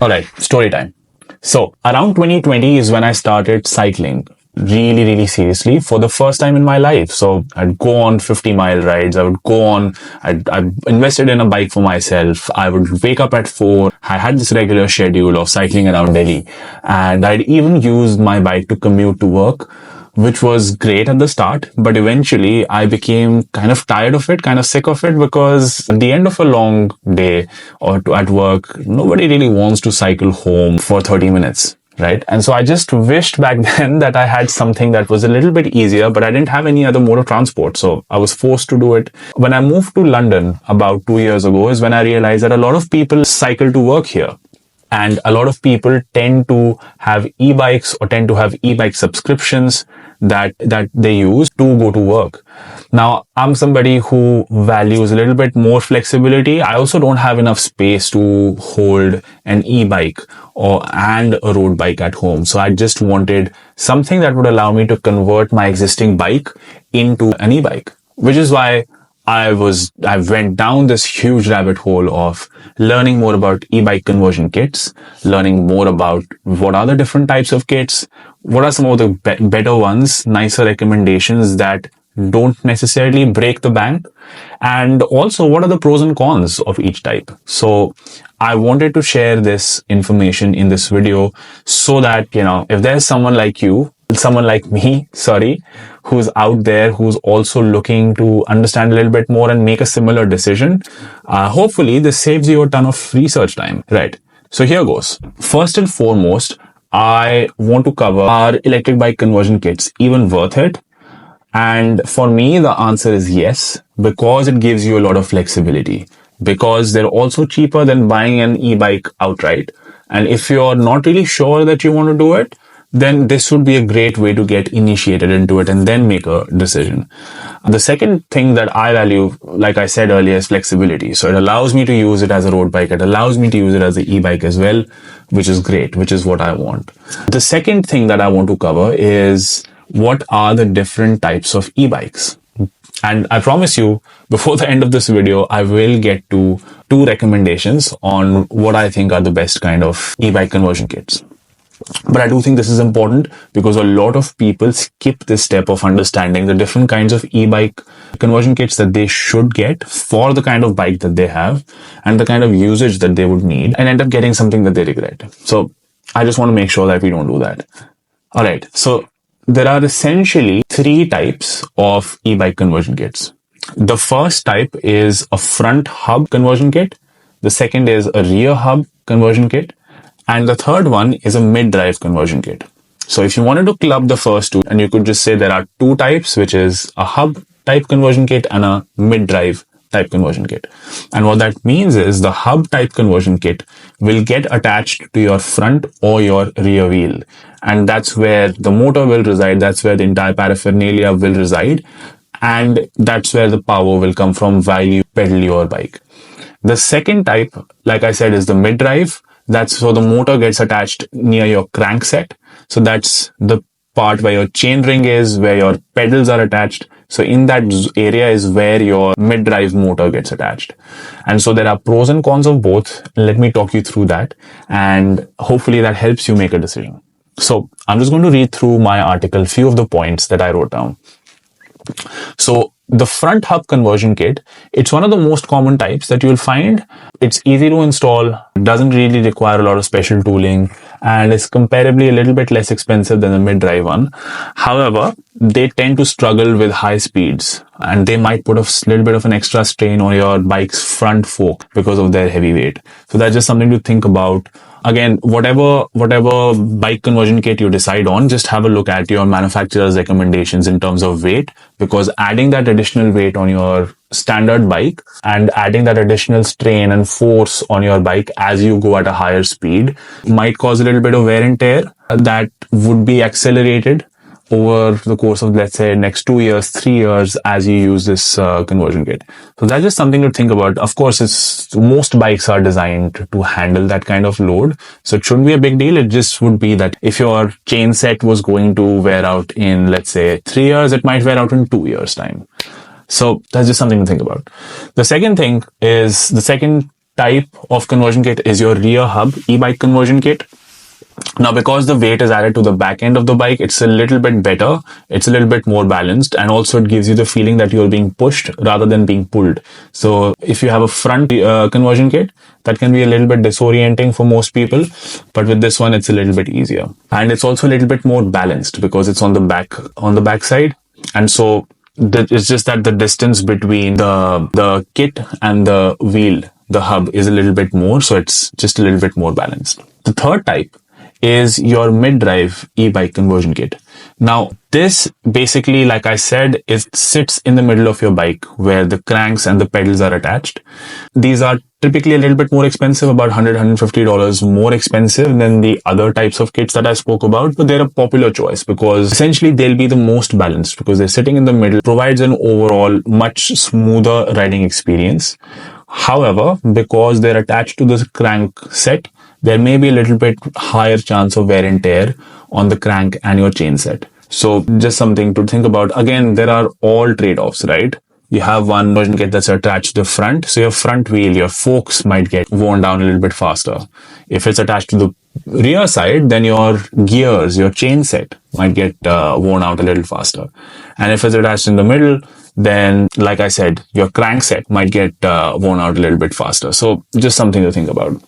All right, story time. So around 2020 is when I started cycling really seriously for the first time in my life. So I'd go on 50-mile rides. I invested in a bike for myself. I would wake up at 4. I had this regular schedule of cycling around Delhi, and I'd even use my bike to commute to work, which was great at the start, but eventually I became kind of tired of it, kind of sick of it, because at the end of a long day at work, nobody really wants to cycle home for 30 minutes. Right. And so I just wished back then that I had something that was a little bit easier, but I didn't have any other mode of transport. So I was forced to do it. When I moved to London about 2 years ago is when I realized that a lot of people cycle to work here. And a lot of people tend to have e-bikes or tend to have e-bike subscriptions that they use to go to work. Now, I'm somebody who values a little bit more flexibility. I also don't have enough space to hold an e-bike and a road bike at home. So I just wanted something that would allow me to convert my existing bike into an e-bike, which is why I went down this huge rabbit hole of learning more about e-bike conversion kits, learning more about what are the different types of kits, what are some of the better ones, nicer recommendations that don't necessarily break the bank, and also what are the pros and cons of each type. So I wanted to share this information in this video so that, if there's someone like me, who's out there, who's also looking to understand a little bit more and make a similar decision, hopefully this saves you a ton of research time. Right. So here goes. First and foremost, I want to cover, are electric bike conversion kits even worth it? And for me, the answer is yes, because it gives you a lot of flexibility, because they're also cheaper than buying an e-bike outright. And if you're not really sure that you want to do it, then this would be a great way to get initiated into it and then make a decision. The second thing that I value, like I said earlier, is flexibility. So it allows me to use it as a road bike. It allows me to use it as an e-bike as well, which is great, which is what I want. The second thing that I want to cover is what are the different types of e-bikes. And I promise you, before the end of this video, I will get to 2 recommendations on what I think are the best kind of e-bike conversion kits. But I do think this is important because a lot of people skip this step of understanding the different kinds of e-bike conversion kits that they should get for the kind of bike that they have and the kind of usage that they would need, and end up getting something that they regret. So I just want to make sure that we don't do that. All right. So there are essentially 3 types of e-bike conversion kits. The first type is a front hub conversion kit. The second is a rear hub conversion kit. And the third one is a mid-drive conversion kit. So if you wanted to club the first 2, and you could just say there are 2 types, which is a hub type conversion kit and a mid-drive type conversion kit. And what that means is the hub type conversion kit will get attached to your front or your rear wheel. And that's where the motor will reside. That's where the entire paraphernalia will reside. And that's where the power will come from while you pedal your bike. The second type, like I said, is the mid-drive. That's so the motor gets attached near your crankset. So that's the part where your chainring is, where your pedals are attached. So in that area is where your mid-drive motor gets attached. And so there are pros and cons of both. Let me talk you through that. And hopefully that helps you make a decision. So I'm just going to read through my article, few of the points that I wrote down. So the front hub conversion kit, it's one of the most common types that you'll find. It's easy to install, doesn't really require a lot of special tooling, and is comparably a little bit less expensive than the mid-drive one. However, they tend to struggle with high speeds, and they might put a little bit of an extra strain on your bike's front fork because of their heavy weight. So that's just something to think about. Again, whatever bike conversion kit you decide on, just have a look at your manufacturer's recommendations in terms of weight, because adding that additional weight on your standard bike and adding that additional strain and force on your bike as you go at a higher speed might cause a little bit of wear and tear that would be accelerated over the course of, let's say, next 2 years, 3 years as you use this conversion kit. So that's just something to think about. Of course, most bikes are designed to handle that kind of load. So it shouldn't be a big deal. It just would be that if your chain set was going to wear out in, let's say, 3 years, it might wear out in 2 years' time. So that's just something to think about. The second type of conversion kit is your rear hub e-bike conversion kit. Now, because the weight is added to the back end of the bike, it's a little bit better. It's a little bit more balanced. And also it gives you the feeling that you're being pushed rather than being pulled. So if you have a front conversion kit, that can be a little bit disorienting for most people. But with this one, it's a little bit easier. And it's also a little bit more balanced because it's on the back side. And so it's just that the distance between the kit and the wheel, the hub, is a little bit more. So it's just a little bit more balanced. The third type is your mid-drive e-bike conversion kit. Now, this basically, like I said, it sits in the middle of your bike where the cranks and the pedals are attached. These are typically a little bit more expensive, about $100, $150 more expensive than the other types of kits that I spoke about, but they're a popular choice because essentially they'll be the most balanced because they're sitting in the middle, provides an overall much smoother riding experience. However, because they're attached to the crank set, there may be a little bit higher chance of wear and tear on the crank and your chain set. So just something to think about. Again, there are all trade-offs, right? You have one version kit that's attached to the front. So your front wheel, your forks might get worn down a little bit faster. If it's attached to the rear side, then your gears, your chain set might get worn out a little faster. And if it's attached in the middle, then like I said, your crank set might get worn out a little bit faster. So just something to think about.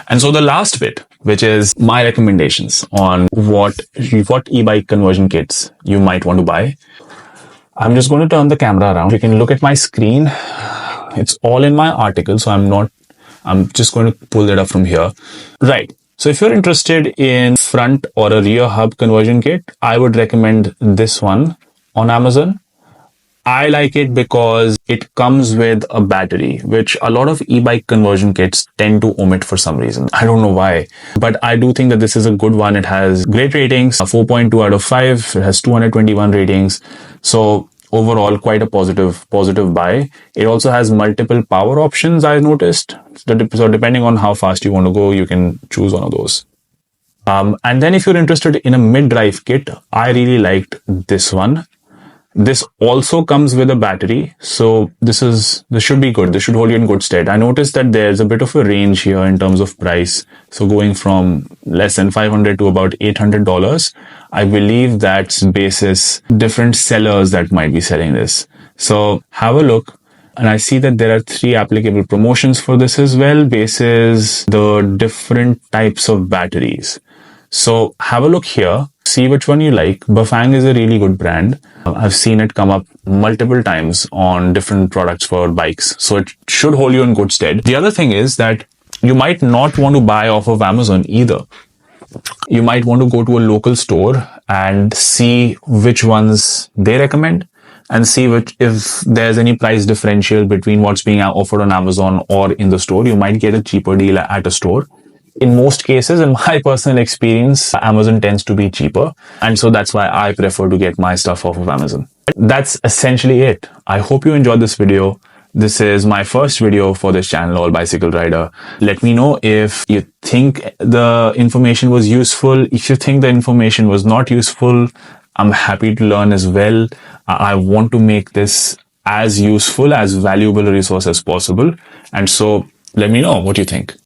And so the last bit, which is my recommendations on what e-bike conversion kits you might want to buy. I'm just going to turn the camera around. You can look at my screen. It's all in my article. So I'm just going to pull that up from here. Right. So if you're interested in front or a rear hub conversion kit, I would recommend this one on Amazon. I like it because it comes with a battery, which a lot of e-bike conversion kits tend to omit for some reason. I don't know why, but I do think that this is a good one. It has great ratings, 4.2 out of 5. It has 221 ratings. So overall, quite a positive buy. It also has multiple power options, I noticed. So depending on how fast you want to go, you can choose one of those. And then if you're interested in a mid-drive kit, I really liked this one. This also comes with a battery, so this should be good. This should hold you in good stead. I noticed that there's a bit of a range here in terms of price. So going from less than $500 to about $800. I believe that's basis different sellers that might be selling this. So have a look. And I see that there are 3 applicable promotions for this as well, basis the different types of batteries. So have a look here. See which one you like. Bafang is a really good brand. I've seen it come up multiple times on different products for bikes. So it should hold you in good stead. The other thing is that you might not want to buy off of Amazon either. You might want to go to a local store and see which ones they recommend and see if there's any price differential between what's being offered on Amazon or in the store. You might get a cheaper deal at a store. In most cases, in my personal experience, Amazon tends to be cheaper. And so that's why I prefer to get my stuff off of Amazon. That's essentially it. I hope you enjoyed this video. This is my first video for this channel, All Bicycle Rider. Let me know if you think the information was useful. If you think the information was not useful, I'm happy to learn as well. I want to make this as useful, as valuable a resource as possible. And so let me know what you think.